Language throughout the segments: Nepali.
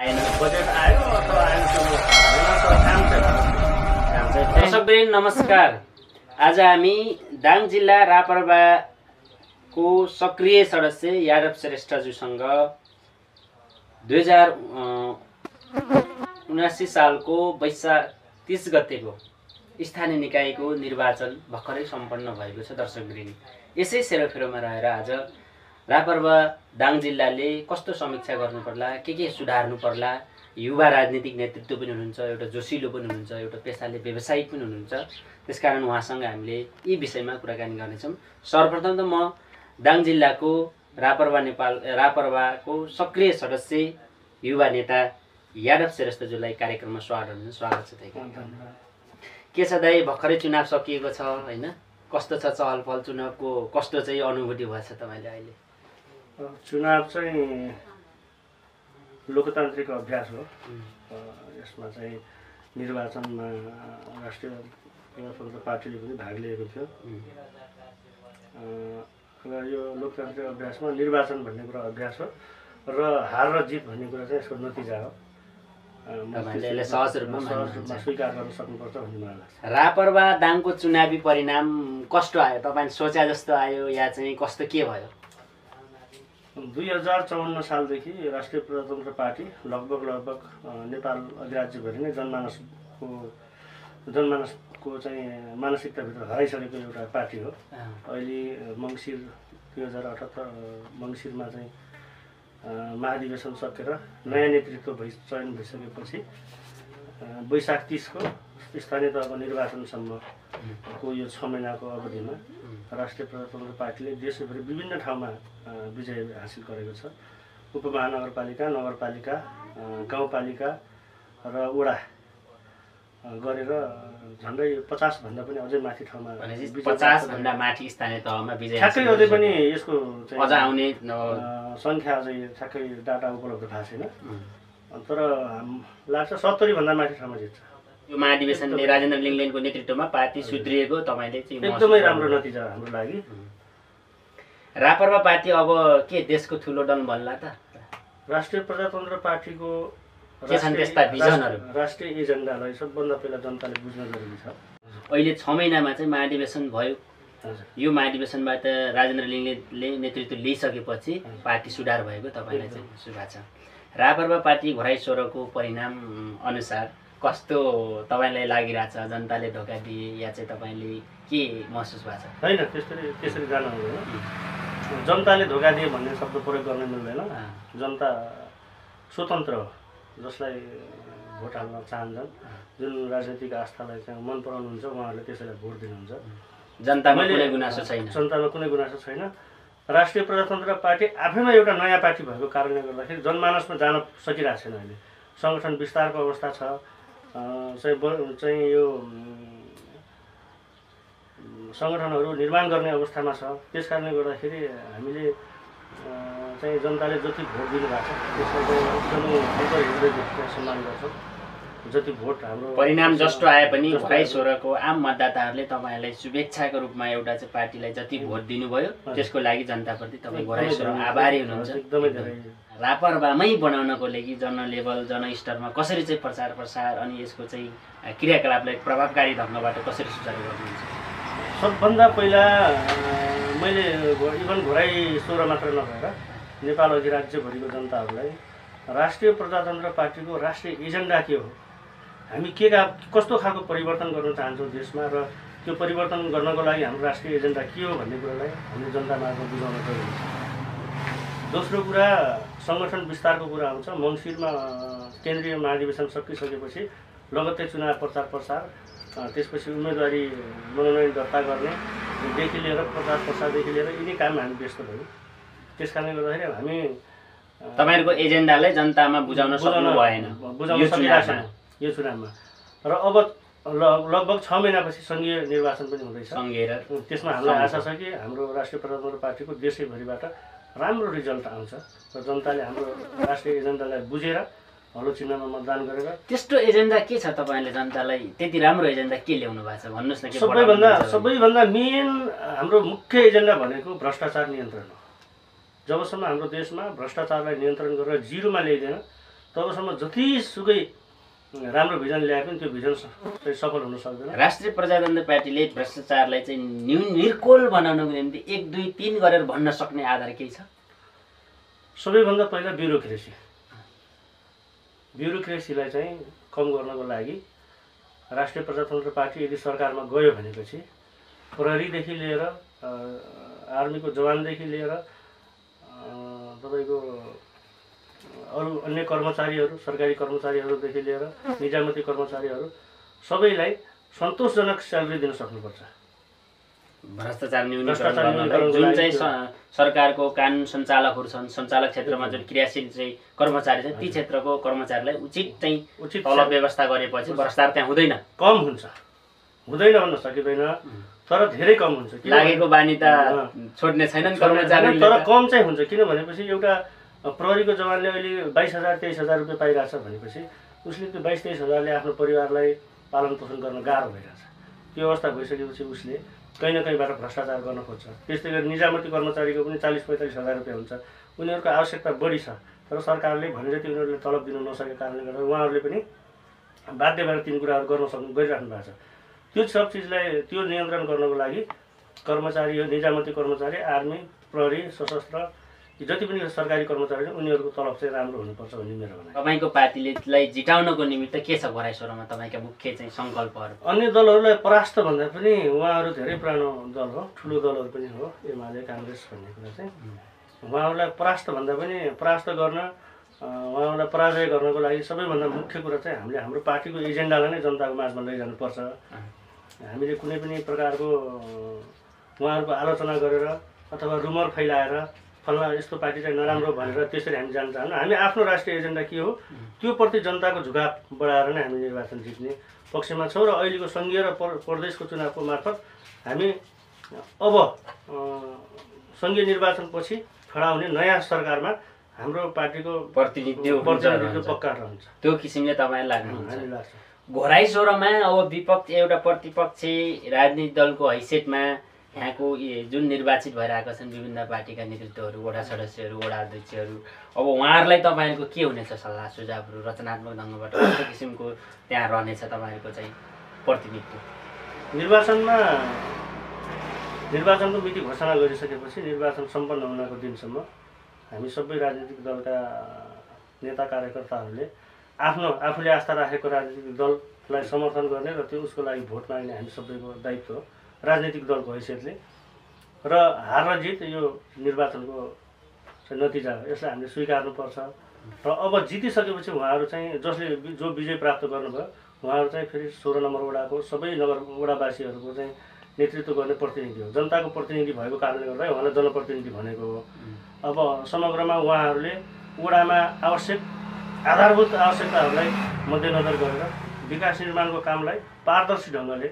बजेट आयो अथवा दर्शकवृन्द नमस्कार। आज हामी दाङ जिल्ला रापरबाको सक्रिय सदस्य यादव श्रेष्ठज्यूसँग 2079 सालको वैशाख 30 गतेको स्थानीय निकायको निर्वाचन भर्खरै सम्पन्न भएको छ। दर्शकवृन्द यसै सेरोफेरोमा रहेर आज रापरबा दाङ जिल्लाले कस्तो समीक्षा गर्नुपर्ला, के सुधार्नु पर्ला, युवा राजनीतिक नेतृत्व पनि हुनुहुन्छ, एउटा जोसिलो पनि हुनुहुन्छ, एउटा पेसाले व्यवसायिक पनि हुनुहुन्छ। त्यसकारण उहाँसँग हामीले यी विषयमा कुराकानी गर्नेछौँ। सर्वप्रथम त म दाङ जिल्लाको रापरबाको सक्रिय सदस्य युवा नेता यादव श्रेष्ठज्यूलाई कार्यक्रममा स्वागत छ। के छ दाइ, भर्खरै चुनाव सकिएको छ हैन? कस्तो छ चहलपहल, चुनावको कस्तो चाहिँ अनुभूति भएछ तपाईँले अहिले? चुनाव चाहिँ लोकतान्त्रिक अभ्यास हो। यसमा चाहिँ निर्वाचनमा राष्ट्रिय प्रजातन्त्र पार्टीले पनि भाग लिएको थियो र यो लोकतान्त्रिक अभ्यासमा निर्वाचन भन्ने कुरा अभ्यास हो र हार र जित भन्ने कुरा चाहिँ यसको नतिजा हो। सहज रूपमा स्वीकार गर्न सक्नुपर्छ भन्ने मलाई लाग्छ। रापरबा दाङको चुनावी परिणाम कस्तो आयो? तपाईँले सोचे जस्तो आयो या चाहिँ कस्तो के भयो? 2054 सालदेखि राष्ट्रिय प्रजातन्त्र पार्टी लगभग नेपाल अधिराज्यभरि नै जनमानसको चाहिँ मानसिकताभित्र हराइसकेको एउटा पार्टी हो। अहिले मङ्सिर 2078 मङ्सिरमा चाहिँ महाधिवेशन सकेर नयाँ नेतृत्व चयन भइसकेपछि वैशाख 30 को स्थानीय तहको निर्वाचनसम्मको यो 6 महिनाको अवधिमा राष्ट्रिय प्रजातन्त्र पार्टीले देशभरि विभिन्न ठाउँमा विजय हासिल गरेको छ। उपमहानगरपालिका, नगरपालिका, गाउँपालिका र वडा गरेर झन्डै 50 भन्दा पनि अझै माथि ठाउँमा 50 भन्दा माथि स्थानीय तहमा विजय ठ्याक्कै अझै पनि यसको अझ आउने संख्या अझै ठ्याक्कै डाटा उपलब्ध भएको छैन, तर लाग्छ 70 भन्दा माथि ठाउँमा जित्छ। यो महाधिवेशनले राजेन्द्र लिङ्गलेनको नेतृत्वमा पार्टी सुध्रिएको तपाईँले चाहिँ एकदमै राम्रो नतिजा हाम्रो लागि। रापरबा पार्टी अब के देशको ठुलो दल बन्ला त? राष्ट्रिय प्रजातन्त्र पार्टीको के छन् त्यस्ता भिजनहरू? राष्ट्रिय एजेन्डालाई सबभन्दा पहिला जनताले बुझ्न जरुरी छ। अहिले 6 महिनामा चाहिँ महाधिवेशन भयो। यो महाधिवेशनबाट राजेन्द्र लिङ्गलेले नेतृत्व लिइसकेपछि पार्टी सुधार भएको तपाईँलाई चाहिँ शुभा छ। रापरबा पार्टी घोराइ सोह्रको परिणाम अनुसार कस्तो तपाईँलाई लागिरहेछ? जनताले धोका दिए या चाहिँ तपाईँले के महसुस भएको छ? होइन, त्यसरी जान हुँदैन। जनताले धोका दिए भन्ने शब्द प्रयोग गर्न मिल्दैन। जनता स्वतन्त्र हो, जसलाई भोट हाल्न चाहन्छन्, जुन राजनीतिक आस्थालाई चाहिँ मन पराउनुहुन्छ उहाँहरूले त्यसैलाई भोट दिनुहुन्छ। जनतामा कुनै गुनासो छैन। जनतामा कुनै गुनासो छैन। राष्ट्रिय प्रजातन्त्र पार्टी आफैमा एउटा नयाँ पार्टी भएको कारणले गर्दाखेरि जनमानसमा जान सकिरहेको छैन। अहिले सङ्गठन विस्तारको अवस्था छ, चाहिँ यो सङ्गठनहरू निर्माण गर्ने अवस्थामा छ। त्यस कारणले गर्दाखेरि हामीले चाहिँ जनताले जति भोट दिनुभएको छ त्यसलाई चाहिँ एकदमै हृदयदेखि सम्मान गर्छौँ। जति भोट हाम्रो परिणाम जस्तो आए पनि घोराइ सोह्रको आम मतदाताहरूले तपाईँलाई शुभेच्छाको रूपमा एउटा चाहिँ पार्टीलाई जति भोट दिनुभयो त्यसको लागि जनताप्रति तपाईँ घोराइ सोह्र आभारी हुनुहुन्छ। एकदमै धेरै रापरबामै बनाउनको लागि जन लेभल जनस्तरमा कसरी चाहिँ प्रसार अनि यसको चाहिँ क्रियाकलापलाई प्रभावकारी ढङ्गबाट कसरी सुचारू गर्नुहुन्छ? सबभन्दा पहिला मैले इभन घोराइ सोह्र मात्र नभएर नेपाल अधिराज्यभरिको जनताहरूलाई राष्ट्रिय प्रजातन्त्र पार्टीको राष्ट्रिय एजेन्डा के हो, हामी कस्तो खालको परिवर्तन गर्न चाहन्छौँ देशमा र त्यो परिवर्तन गर्नको लागि हाम्रो राष्ट्रिय एजेन्डा के हो भन्ने कुरालाई हामीले जनतामार्फत बुझाउन जरुरी छ। दोस्रो कुरा सङ्गठन विस्तारको कुरा आउँछ। मङ्सिरमा केन्द्रीय महाधिवेशन सकिसकेपछि लगत्तै चुनाव प्रचार त्यसपछि उम्मेदवारी मनोनयन दर्ता गर्नेदेखि लिएर प्रचार प्रसारदेखि लिएर यिनी काममा हामी व्यस्त भयौँ। त्यस कारणले गर्दाखेरि हामी तपाईँहरूको एजेन्डालाई जनतामा बुझाउन सक्नु भएन यो चुनावमा। र अब लगभग 6 महिनापछि सङ्घीय निर्वाचन पनि हुँदैछ। त्यसमा हामीलाई आशा छ कि हाम्रो राष्ट्रिय प्रजातन्त्र पार्टीको देशैभरिबाट राम्रो रिजल्ट आउँछ र जनताले हाम्रो राष्ट्रिय एजेन्डालाई बुझेर हलो चिन्हमा मतदान गरेर। त्यस्तो एजेन्डा के छ तपाईँले जनतालाई त्यति राम्रो एजेन्डा के ल्याउनु भएको छ भन्नुहोस् न? सबैभन्दा मेन हाम्रो मुख्य एजेन्डा भनेको भ्रष्टाचार नियन्त्रण हो। जबसम्म हाम्रो देशमा भ्रष्टाचारलाई नियन्त्रण गरेर जिरोमा ल्याइदैन तबसम्म जतिसुकै राम्रो भिजन ल्याए पनि त्यो भिजन चाहिँ सफल हुन सक्दैन। राष्ट्रिय प्रजातन्त्र पार्टीले भ्रष्टाचारलाई चाहिँ निर्कोल बनाउनको निम्ति 1 2 3 गरेर भन्न सक्ने आधार केही छ? सबैभन्दा पहिला ब्युरोक्रेसीलाई चाहिँ कम गर्नको लागि राष्ट्रिय प्रजातन्त्र पार्टी यदि सरकारमा गयो भनेपछि प्रहरीदेखि लिएर आर्मीको जवानदेखि लिएर तपाईँको अरू अन्य कर्मचारीहरू, सरकारी कर्मचारीहरूदेखि लिएर निजामती कर्मचारीहरू सबैलाई सन्तोषजनक स्यालेरी दिन सक्नुपर्छ। भ्रष्टाचार न्यूनीकरण जुन चाहिँ सरकारको कानुन सञ्चालकहरू छन्, सञ्चालक क्षेत्रमा जुन क्रियाशील चाहिँ कर्मचारी छन्, ती क्षेत्रको कर्मचारीलाई उचित तलब व्यवस्था गरेपछि भ्रष्टाचार त्यहाँ हुँदैन। कम हुन्छ, हुँदैन भन्न सकिँदैन, तर धेरै कम हुन्छ। लागेको बानी त छोड्ने छैनन् कर्मचारी, तर कम चाहिँ हुन्छ। किन भनेपछि एउटा प्रहरीको जवानले अहिले 22,000 23,000 रुपियाँ पाइरहेछ भनेपछि उसले त्यो 22-23 हजारले आफ्नो परिवारलाई पालन पोषण गर्न गाह्रो भइरहेछ। त्यो अवस्था भइसकेपछि उसले कहीँ न कहीँबाट भ्रष्टाचार गर्न खोज्छ। त्यस्तै गरी निजामती कर्मचारीको पनि 40-45 हजार रुपियाँ हुन्छ। उनीहरूको आवश्यकता बढी छ, तर सरकारले भने जति उनीहरूले तलब दिन नसकेको कारणले गर्दा उहाँहरूले पनि बाध्य भएर तीन कुराहरू गरिराख्नु भएको छ। त्यो सब चिजलाई त्यो नियन्त्रण गर्नको लागि कर्मचारी, निजामती कर्मचारी, आर्मी, प्रहरी, सशस्त्र जति पनि सरकारी कर्मचारी छन् उनीहरूको तलब चाहिँ राम्रो हुनुपर्छ भन्ने मेरो भनाइ। तपाईँको पार्टीलाई जिताउनको निमित्त के छ घोराइसोरामा तपाईँका मुख्य चाहिँ सङ्कल्पहरू? अन्य दलहरूलाई परास्त भन्दा पनि उहाँहरू धेरै पुरानो दल हो, ठुलो दलहरू पनि हो, एमाले, काङ्ग्रेस भन्ने कुरा चाहिँ उहाँहरूलाई परास्त भन्दा पनि परास्त गर्न, उहाँहरूलाई पराजय गर्नको लागि सबैभन्दा मुख्य कुरा चाहिँ हामीले हाम्रो पार्टीको एजेन्डालाई नै जनताको माझमा लैजानुपर्छ। हामीले कुनै पनि प्रकारको उहाँहरूको आलोचना गरेर अथवा रुमर फैलाएर फल्ना यस्तो पार्टी चाहिँ नराम्रो भनेर त्यसरी हामी जान चाहन्न। हामी आफ्नो राष्ट्रिय एजेन्डा के हो त्यो प्रति जनताको झुकाव बढाएर नै हामी निर्वाचन जित्ने पक्षमा छौँ। र अहिलेको सङ्घीय र प्रदेशको चुनावको मार्फत हामी अब सङ्घीय निर्वाचनपछि खडा हुने नयाँ सरकारमा हाम्रो पार्टीको प्रतिनिधित्व पक्का रहन्छ। त्यो किसिमले तपाईँलाई लाग्छ? घोराइसोरामा अब विपक्ष एउटा प्रतिपक्षी राजनीतिक दलको हैसियतमा यहाँको जुन निर्वाचित भएर आएका छन् विभिन्न पार्टीका नेतृत्वहरू, वडा सदस्यहरू, वडा अध्यक्षहरू, अब उहाँहरूलाई तपाईँहरूको के हुनेछ सल्लाह सुझावहरू? रचनात्मक ढङ्गबाट कस्तो किसिमको त्यहाँ रहनेछ तपाईँहरूको चाहिँ प्रतिनिधित्व? निर्वाचनको मिति घोषणा गरिसकेपछि निर्वाचन सम्पन्न हुनको दिनसम्म हामी सबै राजनीतिक दलका नेता कार्यकर्ताहरूले आफूले आस्था राखेको राजनीतिक दललाई समर्थन गर्ने र त्यो उसको लागि भोट माग्ने हामी सबैको दायित्व हो राजनीतिक दलको हैसियतले। र हार र जित यो निर्वाचनको नतिजा हो, यसलाई हामीले स्वीकार्नुपर्छ। र अब जितिसकेपछि उहाँहरू चाहिँ जो विजय प्राप्त गर्नुभयो उहाँहरू चाहिँ फेरि 16 नम्बर वडाको सबै वडावासीहरूको चाहिँ नेतृत्व गर्ने प्रतिनिधि हो, जनताको प्रतिनिधि भएको कारणले गर्दा उहाँलाई जनप्रतिनिधि भनेको हो। अब समग्रमा उहाँहरूले वडामा आधारभूत आवश्यकताहरूलाई मध्यनजर गरेर विकास निर्माणको कामलाई पारदर्शी ढङ्गले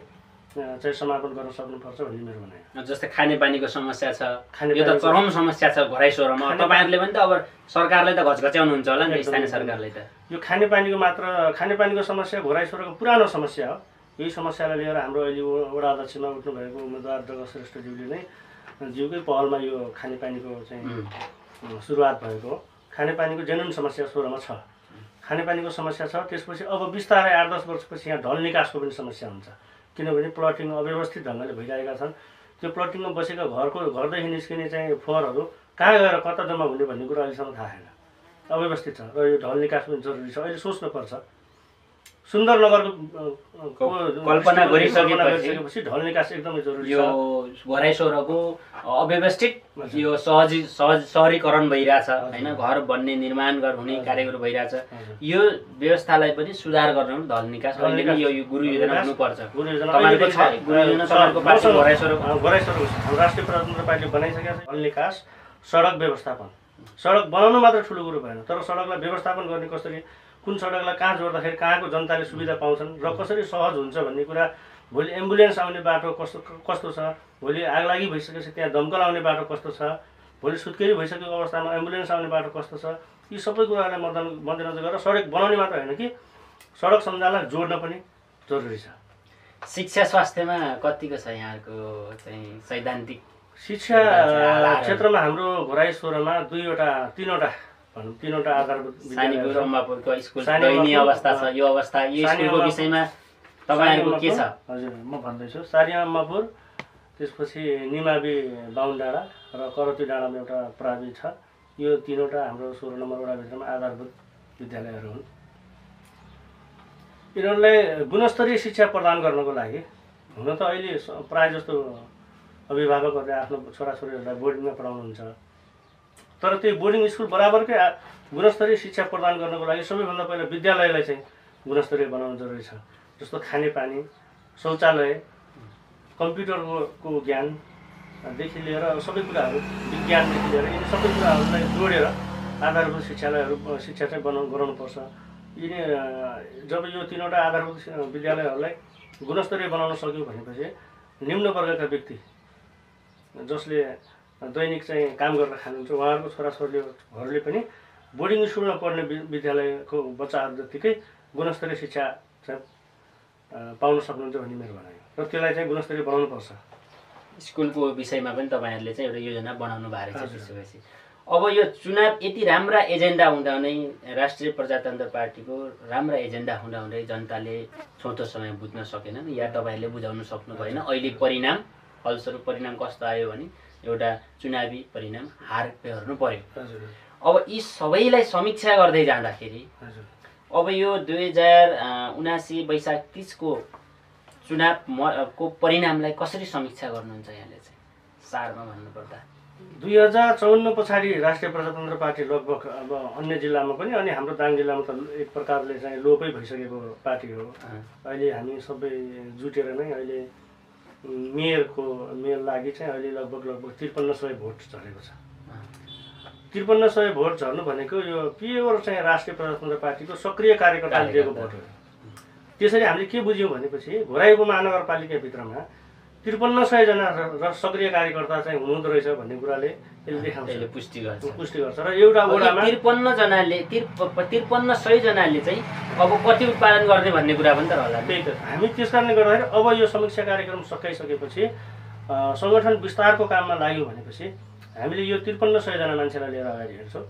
चाहिँ समापन गर्न सक्नुपर्छ भन्ने मेरो भनाइ। जस्तै खानेपानीको समस्या छ, यो त चरम समस्या छ घोराइसोरामा। तपाईँहरूले पनि त अब सरकारलाई त घचघच्याउनुहुन्छ होला नि, स्थानीय सरकारलाई त। यो खानेपानीको समस्या घोराइसोराको पुरानो समस्या हो। यही समस्यालाई लिएर हाम्रो अहिले वडा अध्यक्षमा उठ्नुभएको उम्मेदवार जगत श्रेष्ठज्यूले नै ज्यूकै पहलमा यो खानेपानीको चाहिँ सुरुवात भएको हो। खानेपानीको जेन्युन समस्या सोह्रमा छ, खानेपानीको समस्या छ। त्यसपछि अब बिस्तारै 8-10 वर्षपछि यहाँ ढल निकासको पनि समस्या हुन्छ, किनभने प्लटिङ अव्यवस्थित ढङ्गले भइरहेका छन्। त्यो प्लटिङमा बसेका घरदेखि निस्किने चाहिँ फोहोरहरू कहाँ गएर कता जम्मा हुने भन्ने कुरा अहिलेसम्म थाहा छैन, अव्यवस्थित छ। र यो ढल निकास पनि जरुरी छ। अहिले सोच्नुपर्छ, सुन्दरनगरको कल्पना गरिसकेपछि ढल निकास एकदमै जरुरी छ। यो घोराइसोराको अव्यवस्थित यो सहरीकरण भइरहेछ हैन, घर बन्ने निर्माण हुने कार्यहरू भइरहेछ। यो व्यवस्थालाई पनि सुधार गर्न ढल निकास अहिले यो गुरु योजना हुनुपर्छ। तपाईँको छ गुरु योजना तपाईँको पार्टी घोराइसोरा राष्ट्रिय प्रजातन्त्र पार्टीले बनाइसकेको छ। ढल निकास, सडक व्यवस्थापन, सडक बनाउनु मात्र ठुलो कुरो भएन, तर सडकलाई व्यवस्थापन गर्ने कसरी, कुन सडकलाई कहाँ जोड्दाखेरि कहाँको जनताले सुविधा पाउँछन् र कसरी सहज हुन्छ भन्ने कुरा। भोलि एम्बुलेन्स आउने बाटो कस्तो छ, भोलि आगलागी भइसकेपछि त्यहाँ दमकल आउने बाटो कस्तो छ, भोलि सुत्केरी भइसकेको अवस्थामा एम्बुलेन्स आउने बाटो कस्तो छ, यी सबै कुराहरूलाई मध्यनजर गरेर सडक बनाउने मात्र होइन कि सडक सञ्जाललाई जोड्न पनि जरुरी छ। शिक्षा स्वास्थ्यमा कतिको छ यहाँको चाहिँ सैद्धान्तिक? शिक्षा क्षेत्रमा हाम्रो घोराइसोरामा 3वटा भनौँ 3वटा आधारभूत सानीपुर अम्बापुरको स्कुल सानी दयनीय अम्बापुर, अवस्था छ यो अवस्था यो सानी स्कुलको अम्बापुर, विषयमा तपाईहरुको के छ? हजुर म भन्दैछु। सारिया अम्बापुर, त्यसपछि निमावि बाहुन डाँडा र करती डाँडामा एउटा प्रावि छ। यो 3वटा हाम्रो 16 नम्बर वडाभित्रमा आधारभूत विद्यालयहरू हुन्। यिनीहरूलाई गुणस्तरीय शिक्षा प्रदान गर्नको लागि हुन त अहिले प्रायः जस्तो अभिभावकहरूले आफ्नो छोराछोरीहरूलाई बोर्डिङमा पढाउनुहुन्छ, तर त्यो बोर्डिङ स्कुल बराबरकै गुणस्तरीय शिक्षा प्रदान गर्नको लागि सबैभन्दा पहिला विद्यालयलाई चाहिँ गुणस्तरीय बनाउनु जरुरी छ। जस्तो खानेपानी, शौचालय, कम्प्युटरको ज्ञानदेखि लिएर सबै कुराहरू, विज्ञानदेखि लिएर यिनी सबै कुराहरूलाई जोडेर आधारभूत शिक्षा चाहिँ गराउनुपर्छ। यिनी जब यो 3वटा आधारभूत विद्यालयहरूलाई गुणस्तरीय बनाउन सक्यौँ भनेपछि निम्न वर्गका व्यक्ति जसले दैनिक चाहिँ काम गरेर खानुहुन्छ उहाँहरूको छोराछोरीहरूले पनि बोर्डिङ स्कुलमा पढ्ने विद्यालयको बच्चाहरू जत्तिकै गुणस्तरीय शिक्षा चाहिँ पाउन सक्नुहुन्छ भन्ने मेरो भनाइ हो। र त्यसलाई चाहिँ गुणस्तरीय बनाउनुपर्छ। स्कुलको विषयमा पनि तपाईहरुले चाहिँ एउटा योजना बनाउनु भएको छ त्यसपछि। अब यो चुनाव यति राम्रा एजेन्डा हुँदाहुँदै राष्ट्रिय प्रजातन्त्र पार्टीको राम्रा एजेन्डा हुँदाहुँदै जनताले छोटो समय बुझ्न सकेनन् या तपाईहरुले बुझाउन सक्नु भएन। अहिले परिणाम फलस्वरूप परिणाम कस्तो आयो भने एउटा चुनावी परिणाम हार बेहोर्नु पर्यो। अब यी सबैलाई समीक्षा गर्दै जाँदाखेरि अब यो 2079 वैशाख 30 को चुनावको परिणामलाई कसरी समीक्षा गर्नुहुन्छ यहाँले चाहिँ सारमा भन्नुपर्दा? 2054 पछाडि राष्ट्रिय प्रजातन्त्र पार्टी लगभग अब अन्य जिल्लामा पनि अनि हाम्रो दाङ जिल्लामा त एक प्रकारले चाहिँ लोपै भइसकेको पार्टी हो। अहिले हामी सबै जुटेर नै अहिले मेयर लागि चाहिँ अहिले लगभग 5300 भोट झरेको छ। 5300 भोट झर्नु भनेको यो प्योर चाहिँ राष्ट्रिय प्रजातन्त्र पार्टीको सक्रिय कार्यकर्ताले दिएको भोट हो। त्यसरी हामीले के बुझ्यौँ भनेपछि घोराई उपमहानगरपालिकाभित्रमा 5300 जना सक्रिय कार्यकर्ता चाहिँ हुनुहुँदो रहेछ भन्ने कुराले यसले देखाउँछ, पुष्टि गर्छ। र एउटा वडामा 5300 जनाले चाहिँ अब कति उत्पादन गर्ने भन्ने कुरा पनि त होला। त्यही त हामी त्यस कारणले गर्दाखेरि अब यो समीक्षा कार्यक्रम सकाइसकेपछि सङ्गठन विस्तारको काममा लाग्यौँ भनेपछि हामीले यो 5300 जना मान्छेलाई लिएर अगाडि हिँड्छौँ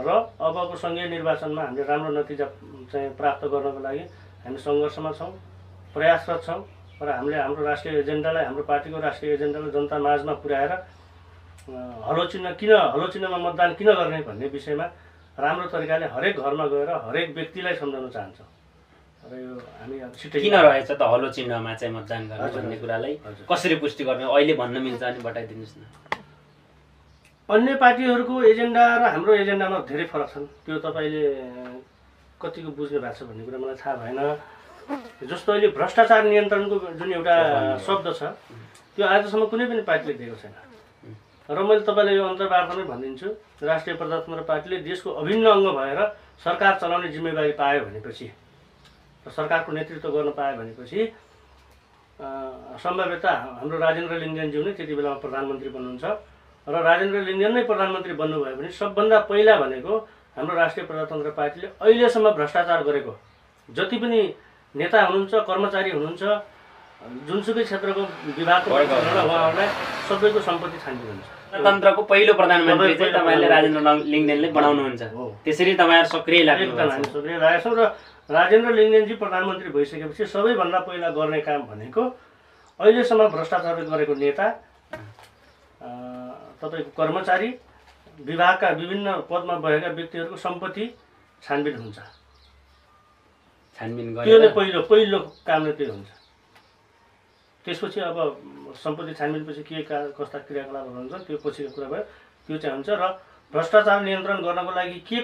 र अबको सङ्घीय निर्वाचनमा हामीले राम्रो नतिजा चाहिँ प्राप्त गर्नको लागि हामी सङ्घर्षमा छौँ, प्रयासरत छौँ र हामीले हाम्रो राष्ट्रिय एजेन्डालाई, हाम्रो पार्टीको राष्ट्रिय एजेन्डालाई जनता माझमा पुर्याएर हलो चिन्हमा मतदान किन गर्ने भन्ने विषयमा राम्रो तरिकाले हरेक घरमा गएर हरेक व्यक्तिलाई सम्झाउन चाहन्छौँ। र यो हामी छिटै किन रहेछ त हलो चिन्हमा चाहिँ मतदान गर्ने भन्ने कुरालाई कसरी पुष्टि गर्ने अहिले भन्न मिल्छ अनि बताइदिनुहोस् न। अन्य पार्टीहरूको एजेन्डा र हाम्रो एजेन्डामा धेरै फरक छन्। त्यो तपाईँले कतिको बुझ्नु भएको छ भन्ने कुरा मलाई थाहा भएन। जस्तो अहिले भ्रष्टाचार नियन्त्रणको जुन एउटा शब्द छ त्यो आजसम्म कुनै पनि पार्टीले दिएको छैन। र मैले तपाईँलाई यो अन्तर्वार्तामै भनिदिन्छु, राष्ट्रिय प्रजातन्त्र पार्टीले देशको अभिन्न अङ्ग भएर सरकार चलाउने जिम्मेवारी पायो भनेपछि र सरकारको नेतृत्व गर्न पायो भनेपछि सम्भवतः हाम्रो राजेन्द्र लिङ्गदेनज्यू नै त्यति बेलामा प्रधानमन्त्री बन्नुहुन्छ र राजेन्द्र लिङ्गदेन नै प्रधानमन्त्री बन्नुभयो भने सबभन्दा पहिला भनेको हाम्रो राष्ट्रिय प्रजातन्त्र पार्टीले अहिलेसम्म भ्रष्टाचार गरेको जति पनि नेता हुनुहुन्छ, कर्मचारी हुनुहुन्छ, जुनसुकै क्षेत्रको विभागको उहाँहरूलाई सबैको सम्पत्ति छान्ने हुन्छ। गणतन्त्रको पहिलो प्रधानमन्त्री चाहिँ तपाईँले राजेन्द्र लिङ्गदेनले बनाउनुहुन्छ। त्यसरी तपाईँहरू सक्रिय लाग्नु भएको छ। सक्रिय लागेको छौँ र राजेन्द्र लिङ्गदेनजी प्रधानमन्त्री भइसकेपछि सबैभन्दा पहिला गर्ने काम भनेको अहिलेसम्म भ्रष्टाचार गरेको नेता, तपाईँको कर्मचारी, विभागका विभिन्न पदमा भएका व्यक्तिहरूको सम्पत्ति छानबिन हुन्छ। त्यो नै पहिलो काम नै त्यो हुन्छ। त्यसपछि अब सम्पत्ति छानबिनपछि के कस्ता क्रियाकलापहरू हुन्छ त्यो पछिको कुरा भयो, त्यो चाहिँ हुन्छ। र भ्रष्टाचार नियन्त्रण गर्नको लागि के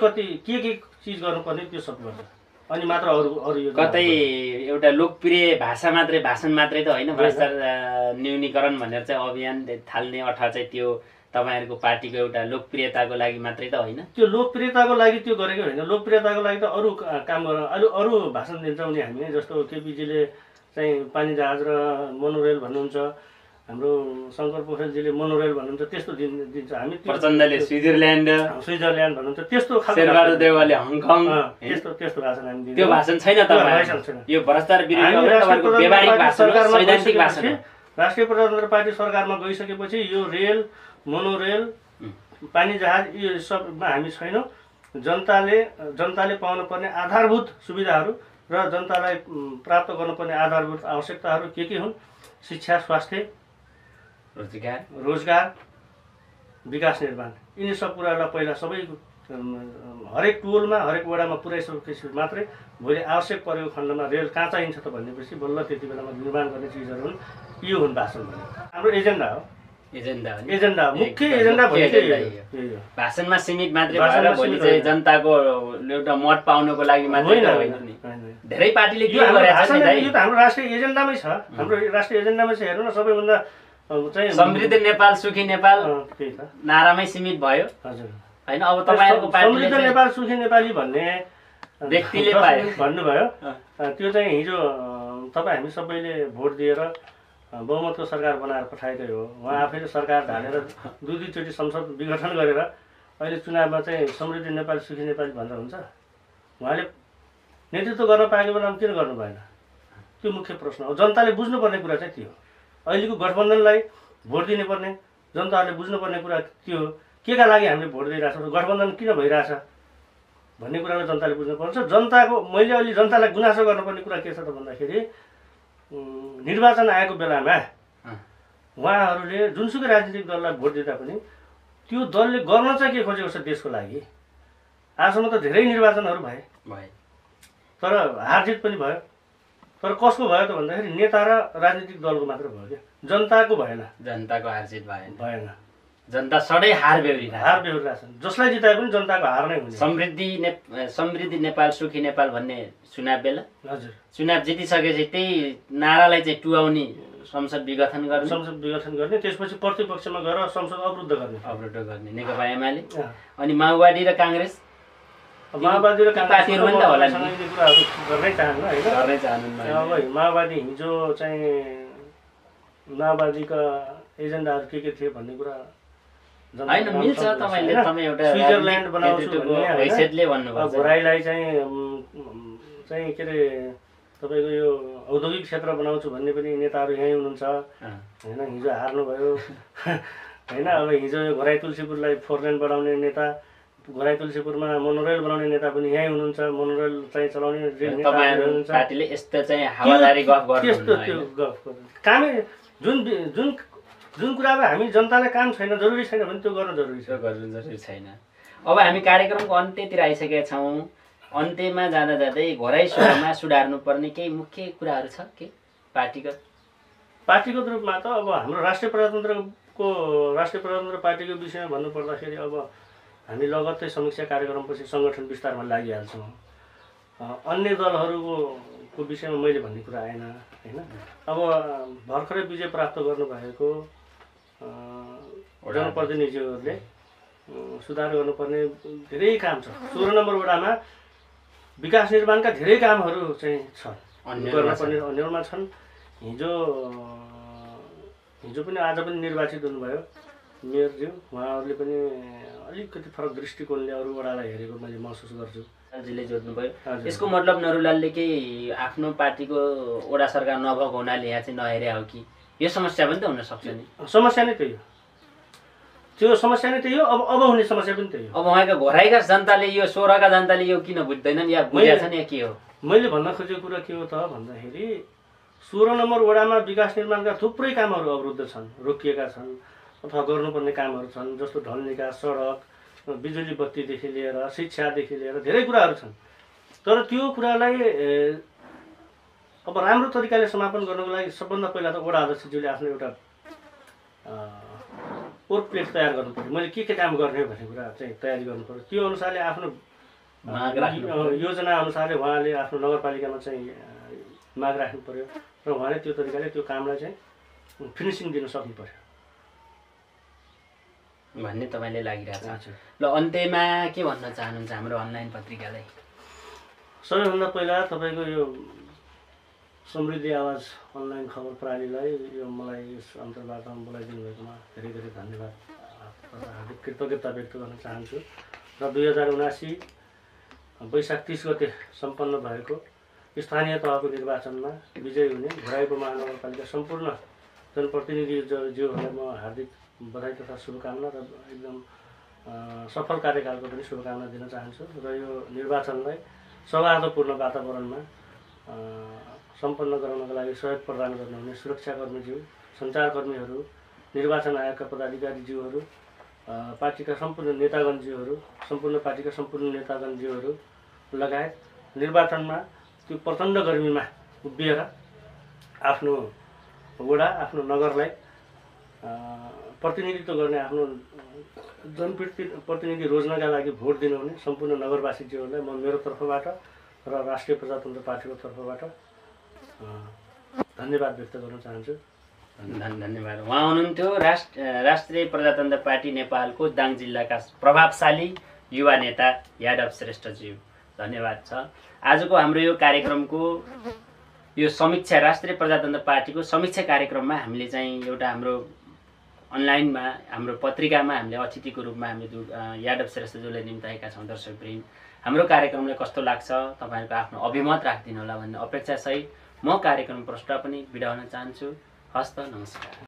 चिज गर्नुपर्ने त्यो सब गर्छ। अनि मात्र अरू यो कतै एउटा लोकप्रिय भाषा मात्रै, भाषण मात्रै त होइन, भ्रष्टाचार न्यूनीकरण भनेर चाहिँ अभियान थाल्ने अर्थात् चाहिँ त्यो तपाईँहरूको पार्टीको एउटा लोकप्रियताको लागि मात्रै त होइन। त्यो लोकप्रियताको लागि त्यो गरेको होइन। लोकप्रियताको लागि त अरू काम गर्न अरू भाषण दिन्छौँ नि हामी। जस्तो केपीजीले चाहिँ पानी जहाज र मोनोरेल भन्नुहुन्छ, हाम्रो शङ्कर पोखरेलजीले मोनोरेल भन्नुहुन्छ, त्यस्तो दिन्छ हामी। प्रचण्डले स्विजरल्यान्ड भन्नुहुन्छ, त्यस्तो शेरबहादुर देउवाले हङकङ, त्यस्तो भाषण हामी दिन्छौँ। त्यो भाषण छैन तपाईँ। यो भ्रष्टाचार विरुद्धको तपाईँको व्यावहारिक भाषण हो, सैद्धान्तिक भाषण हो। राष्ट्रिय प्रजातन्त्र पार्टी सरकारमा गइसकेपछि यो रेल, मोनोरेल, पानी जहाज यो सबमा हामी छैनौँ। जनताले पाउनुपर्ने आधारभूत सुविधाहरू र जनतालाई प्राप्त गर्नुपर्ने आधारभूत आवश्यकताहरू के हुन्? शिक्षा, स्वास्थ्य, रोजगार, विकास निर्माण, यिनी सब कुराहरूलाई पहिला सबै हरेक टोलमा हरेक वडामा पुर्याइसकेपछि मात्रै भोलि आवश्यक परेको खण्डमा रेल कहाँ चाहिन्छ त भनेपछि बल्ल त्यति बेलामा निर्माण गर्ने चिजहरू हुन्। यो हुन् भाषण भन्ने हाम्रो एजेन्डा हो। एजेन्डा मुख्य एजेन्डा भनेको भाषणमा सीमित मात्रै भएर भोलि चाहिँ जनताको एउटा मत पाउनको लागि मात्रै होइन नि। धेरै पार्टीले के गरेछ नि दाइ? यो त हाम्रो राष्ट्रिय एजेन्डामै छ। हाम्रो राष्ट्रिय एजेन्डामै छ। हेर्नु न, सबैभन्दा चाहिँ समृद्ध नेपाल सुखी नेपाल नारामै सीमित भयो। हजुर हैन, अब तपाईहरुको पार्टीले समृद्ध नेपाल सुखी नेपाली भन्ने व्यक्तिले पाए भन्नुभयो। त्यो चाहिँ हिजो तपाईँ हामी सबैले भोट दिएर बहुमतको सरकार बनाएर पठाएकै हो। उहाँ आफैले सरकार ढालेर दुई चोटि संसद विघटन गरेर अहिले चुनावमा चाहिँ समृद्ध नेपाल सुखी नेपाली भनेर हुन्छ? उहाँले नेतृत्व गर्न पाएको बेलामा किन गर्नु भएन? त्यो मुख्य प्रश्न हो। जनताले बुझ्नुपर्ने कुरा चाहिँ त्यो हो। अहिलेको गठबन्धनलाई भोट दिनुपर्ने जनताहरूले बुझ्नुपर्ने कुरा त्यो हो। के का लागि हामीले भोट दिइरहेछौँ, गठबन्धन किन भइरहेछ भन्ने कुरालाई जनताले बुझ्नुपर्छ। जनताको मैले अहिले जनतालाई गुनासो गर्नुपर्ने कुरा के छ त भन्दाखेरि निर्वाचन आएको बेलामा उहाँहरूले जुनसुकै राजनीतिक दललाई भोट दिँदा पनि त्यो दलले गर्न चाहिँ के खोजेको छ देशको लागि। आजसम्म त धेरै निर्वाचनहरू भए, तर हारजित पनि भयो। तर कसको भयो त भन्दाखेरि नेता र राजनीतिक दलको मात्र भयो क्या, जनताको भएन। जनताको हारजित भएन। जनता सधैँ हार बेहोरिरहेछन्। जसलाई जिताए पनि जनताको हार नै हुन्छ। समृद्धि नेपाल सुखी नेपाल भन्ने चुनाव बेला हजुर चुनाव जितिसकेपछि त्यही नारालाई चाहिँ टुवाउने, संसद विघटन गर्ने, त्यसपछि प्रतिपक्षमा गएर संसद अवरुद्ध गर्ने नेकपा एमाले। अनि माओवादी र काङ्ग्रेस पार्टीहरू पनि त होला नि कुराहरू गर्नै चाहन्न होइन। अब माओवादी हिजो चाहिँ माओवादीका एजेन्डाहरू के थिए भन्ने कुरा हैन, मिल्छ। तपाईले एउटा स्विजरल्यान्ड बनाउँछु भन्ने हैसियतले भन्नुभयो। घोराइलाई चाहिँ के अरे तपाईँको यो औद्योगिक क्षेत्र बनाउँछु भन्ने पनि नेताहरू यहीँ हुनुहुन्छ होइन। हिजो हार्नुभयो होइन। अब हिजो यो घोराइ तुलसीपुरलाई 4 लेन बनाउने नेता, घोराइ तुलसीपुरमा मोनोरेल बनाउने नेता पनि यहीँ हुनुहुन्छ। मोनोरेल चाहिँ चलाउने नेताहरू हुनुहुन्छ। पार्टीले यस्तो चाहिँ हावादारी गफ गर्नु त्यो गफ कामै जुन कुरामा हामी जनतालाई काम छैन, जरुरी छैन भने त्यो गर्न जरुरी छैन। अब हामी कार्यक्रमको अन्त्यतिर आइसकेका छौँ। अन्त्यमा जाँदा जाँदै घोराइ सभामा सुधार्नु पर्ने केही मुख्य कुराहरू छ के पार्टीगत रूपमा त अब हाम्रो राष्ट्रिय प्रजातन्त्र पार्टीको विषयमा भन्नुपर्दाखेरि अब हामी लगत्तै समीक्षा कार्यक्रमपछि सङ्गठन विस्तारमा लागिहाल्छौँ। अन्य दलहरूको विषयमा मैले भन्ने कुरा आएन होइन। अब भर्खरै विजय प्राप्त गर्नुभएको जनप्रतिनिधिहरूले सुधार गर्नुपर्ने धेरै काम छ। 16 नम्बर वडामा विकास निर्माणका धेरै कामहरू चाहिँ छन्, गर्नुपर्ने अन्यमा छन्। हिजो पनि आज पनि निर्वाचित हुनुभयो मेयरज्यू, उहाँहरूले पनि अलिकति फरक दृष्टिकोणले अरू वडालाई हेरेको मैले महसुस गर्छु। ले जोड्नुभयो। यसको मतलब नरुलालले केही आफ्नो पार्टीको वडा सरकार नभएको हुनाले यहाँ चाहिँ नहेरे हो कि यो समस्या पनि त हुन सक्छ नि? समस्या नै त्यही हो, त्यो समस्या नै त्यही हो। अब हुने समस्या पनि त्यही हो। अब उहाँका घोराइका जनताले यो 16 का जनताले यो किन बुझ्दैनन् या बुझेछन् या के हो? मैले भन्न खोजेको कुरा के हो त भन्दाखेरि 16 नम्बर वडामा विकास निर्माणका थुप्रै कामहरू अवरुद्ध छन्, रोकिएका छन् अथवा गर्नुपर्ने कामहरू छन्। जस्तो ढल निकास, सडक, बिजुली बत्तीदेखि लिएर शिक्षादेखि लिएर धेरै कुराहरू छन्। तर त्यो कुरालाई अब राम्रो तरिकाले समापन गर्नको लागि सबभन्दा पहिला त वडा अध्यक्षज्यूले आफ्नो एउटा वर्क प्लेट तयार गर्नु पर्यो। मैले के काम गर्ने भन्ने कुरा चाहिँ तयारी गर्नु पर्यो। त्यो अनुसारले आफ्नो योजना अनुसारले उहाँले आफ्नो नगरपालिकामा चाहिँ माग राख्नु पर्यो र उहाँले त्यो तरिकाले त्यो कामलाई चाहिँ फिनिसिङ दिन सक्नु पर्यो भन्ने तपाईँले लागिरहेको छ। ल अन्त्यमा के भन्न चाहनुहुन्छ हाम्रो अनलाइन पत्रिकालाई? सबैभन्दा पहिला तपाईँको यो समृद्धि आवाज अनलाइन खबर प्रणालीलाई यो मलाई यस अन्तर्वार्तामा बोलाइदिनु भएकोमा धेरै धेरै धन्यवाद तथा हार्दिक कृतज्ञता व्यक्त गर्न चाहन्छु। र 2079 वैशाख 30 गते सम्पन्न भएको स्थानीय तहको निर्वाचनमा विजयी हुने घोराइ महानगरपालिका सम्पूर्ण जनप्रतिनिधिज्यूहरूलाई म हार्दिक बधाई तथा शुभकामना र एकदम सफल कार्यकालको पनि शुभकामना दिन चाहन्छु र यो निर्वाचनलाई सौहार्दपूर्ण वातावरणमा सम्पन्न गराउनका लागि सहयोग प्रदान गर्नुहुने सुरक्षाकर्मीज्यू, सञ्चारकर्मीहरू, निर्वाचन आयोगका पदाधिकारीज्यूहरू, पार्टीका सम्पूर्ण नेतागणज्यूहरू, सम्पूर्ण पार्टीका सम्पूर्ण नेतागणज्यूहरू लगायत निर्वाचनमा त्यो प्रचण्ड गर्मीमा उभिएर आफ्नो वडा, आफ्नो नगरलाई प्रतिनिधित्व गर्ने, आफ्नो जनप्रतिनिधि रोज्नका लागि भोट दिनुहुने सम्पूर्ण नगरवासीज्यूहरूलाई म मेरो तर्फबाट र राष्ट्रिय प्रजातन्त्र पार्टीको तर्फबाट धन्यवाद व्यक्त गर्न चाहन्छु। धन्यवाद। उहाँ हुनुहुन्थ्यो राष्ट्रिय प्रजातन्त्र पार्टी नेपालको दाङ जिल्लाका प्रभावशाली युवा नेता यादव श्रेष्ठज्यू। धन्यवाद छ। आजको हाम्रो यो कार्यक्रमको यो समीक्षा, राष्ट्रिय प्रजातन्त्र पार्टीको समीक्षा कार्यक्रममा हामीले चाहिँ एउटा हाम्रो अनलाइनमा, हाम्रो पत्रिकामा हामीले अतिथिको रूपमा हामीले यादव श्रेष्ठज्यूलाई निम्ताएका छौँ। दर्शकवृन्द, हाम्रो कार्यक्रमलाई कस्तो लाग्छ तपाईँहरूको आफ्नो अभिमत राखिदिनु होला भन्ने अपेक्षासहित म कार्यक्रम प्रस्ताव पनि बिदा हुन चाहन्छु। हस्त, नमस्कार।